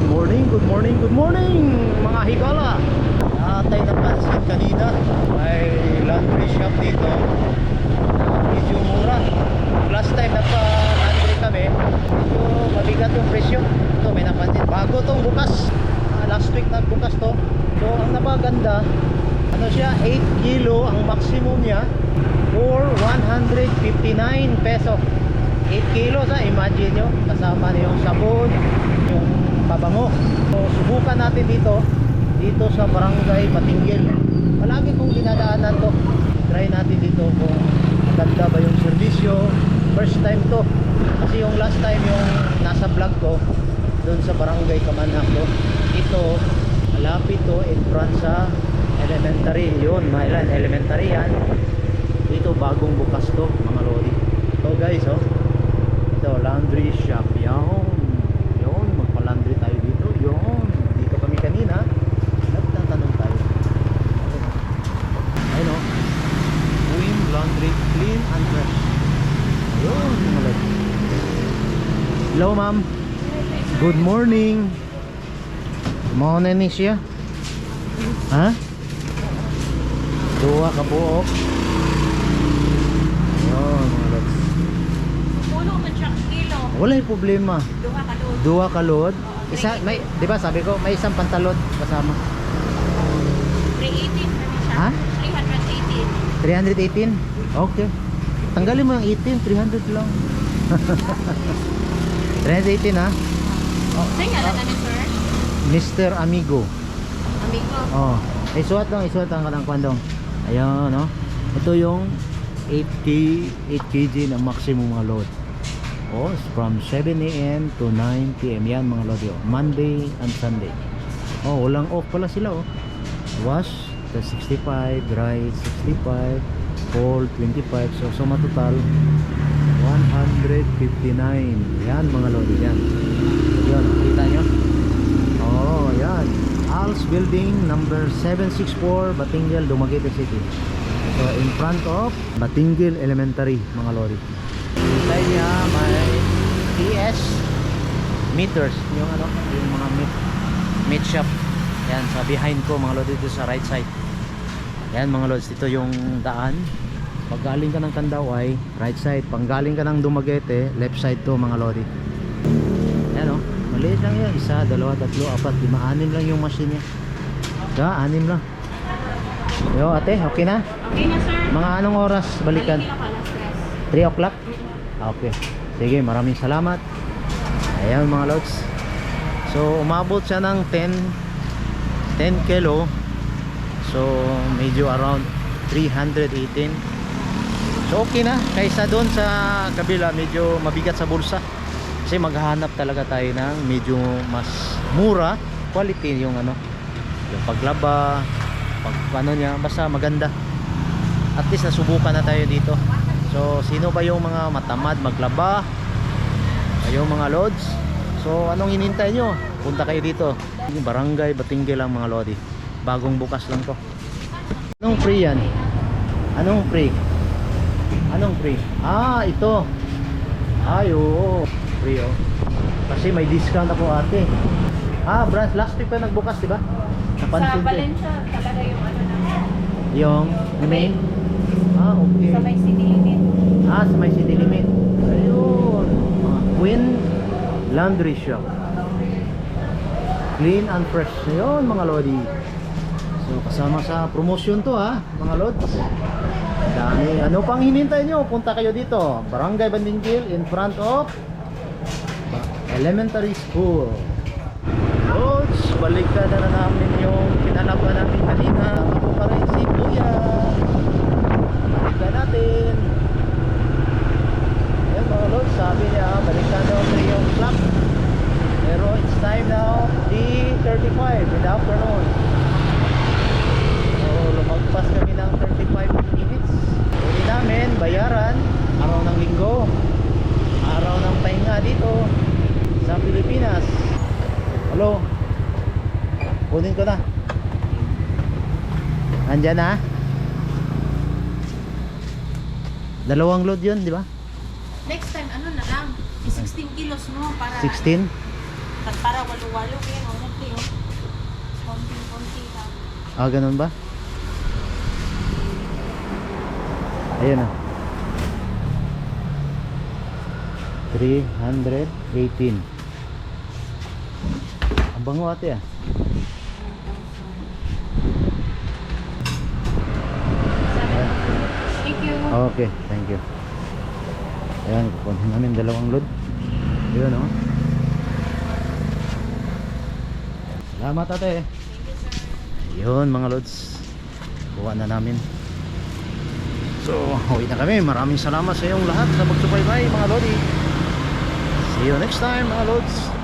good morning, good morning mga higala. Atay ng pansin kanina. May laundry shop dito na medyo mura. Last time nagpa-laundry kami, medyo mabigat yung presyo. Ito may napansin, bago tong bukas. Last week nagbukas to. So ang napaganda, ano siya, 8 kilo ang maximum niya for 159 peso. 8 kilos imagine nyo, kasama na yung sabon, yung pabango. So subukan natin dito sa barangay Batinggil. Palagi kong dinadaanan to. Try natin dito kung maganda ba yung serbisyo. First time to, kasi yung last time yung nasa vlog ko doon sa barangay Kamanako. Ito malapit to in front sa elementary. Yun, mailan elementary yan. Dito bagong bukas to mga lodi. So guys, oh, ito laundry shop. Yun, magpa-laundry tayo dito. Yun, dito kami kanina nagtatanong tayo. Ayun, oh, Win Laundry, clean and fresh. Ayun mga lodi. Hello ma'am, good morning. Mo na ni siya. Ha? Dua ka buok. Ayun mga lods. Puno man siya kilo. Wala yung problema. Dua ka load. Isa, may, di ba sabi ko, may isang pantalon kasama. 318 kami siya. Ha? 318. 318? Okay. Tanggalin mo yung 18, 300 lang. 318 ha? Saan nga lang namin, sir? Mr. Amigo. Amigo. Oh, isuot ang kanang kwandong. Ayan, no? Ito yung 8 kg ng maximum mga load. Oh, from 7 AM to 9 PM yan mga load. Monday and Sunday. Oh, walang off pala sila, oh. Wash the 65, dry 65, fold 25. So matotal 159. Yan mga load yan. Yan, kita nyo? Oh, yan. Al's Building number 764, Batinggil, Dumaguete City. So in front of Batinggil Elementary mga lodi. Inside niya may TS meters, yung ano, yung mga meat shop. Yan sa behind ko mga lodi, dito sa right side. Yan mga lods, dito yung daan. Pag galing ka ng Kandaway, right side. Pag galing ka ng Dumaguete, left side to mga lodi. Yan, oh, maliit lang yan. 1, 2, 3, 4, 5, 6 lang yung machine niya. Ka, 6 lang. Yo ate, okay na? Okay na, sir. Mga anong oras balikan? Balikin ako alas 3 o'clock? Okay. Sige, maraming salamat. Ayan mga lods. So umabot siya ng 10 kilo. So medyo around 318. So okay na, kaysa doon sa kabila medyo mabigat sa bulsa. Kasi maghahanap talaga tayo ng medyo mas mura quality yung ano, yung paglaba, pag ano niya, basta maganda. At least nasubukan na tayo dito. So sino ba yung mga matamad maglaba, yung mga lods? So anong hinintay nyo? Punta kayo dito, barangay Batinggil ang mga lodi. Bagong bukas lang to. Anong free yan? Anong free? Anong free? Ah, ito. Ay, oo. Free, oh. Kasi may discount ako ate. Ah, branch last week pa nagbukas, diba? Napansin Sa ko. Valencia talaga yung ano namin. Yung main? Ah, okay. Sa may city limit. Ah, sa may city limit. Ayun. Mga Queen Laundry Shop. Clean and fresh. Ayun mga lodi. So kasama sa promotion to ha, mga lods. Dami. Ano pang hinintay nyo? Punta kayo dito. Barangay Batinggil in front of elementary school. Lods, balikan na namin yung pinalaban namin kanina. Ako pa rin si Kuya. Balikan natin. Ayan mga lods, sabi niya balikan daw 3 o'clock. Pero it's time now 3:35 in the afternoon. So lumagpas kami ng 35 minutes. Uli namin bayaran araw ng linggo, araw ng pahinga dito sa Pilipinas. Hello, kunin ko na. Andyan na. Dalawang load yun, di ba? Next time, ano na lang? 16 kilos mo para... 16? Para walo-walo kayo. Konti yun. Konti lang. Ah, ganun ba? Ayun na. 318. Ang bango ate ah. Thank you. Okay, thank you. Ayan, kukunin namin dalawang load. Ayun oh. Salamat ate. Thank you, sir. Yun mga loads, kuha na namin. So, uwi na kami. Maraming salamat sa iyong lahat sa pagsubaybay mga lodi. See you next time mga loads.